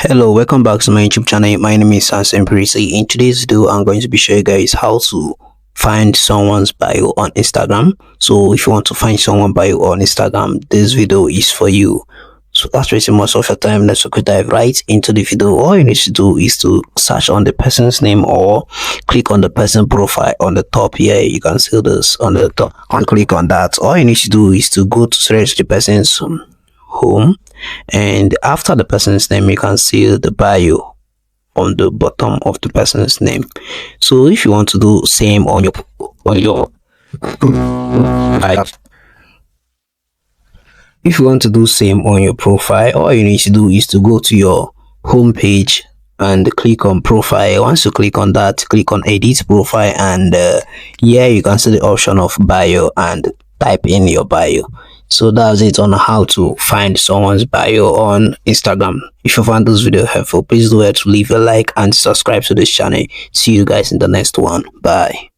Hello, welcome back to my YouTube channel. My name is Samson Prisi. In today's video, I'm going to be showing you guys how to find someone's bio on Instagram. So if you want to find someone bio on Instagram, this video is for you. So that's wasting much of your time. Let's quickly dive right into the video. All you need to do is to search on the person's name or click on the person profile on the top here. You can see this on the top and click on that. All you need to do is to go to search the person's home, and after the person's name you can see the bio on the bottom of the person's name. So if you want to do same on your if you want to do same on your profile, all you need to do is to go to your home page and click on profile. Once you click on that, click on edit profile, and here you can see the option of bio and type in your bio. So that's it on how to find someone's bio on Instagram. If you found this video helpful, please do it to leave a like and subscribe to this channel. See you guys in the next one. Bye.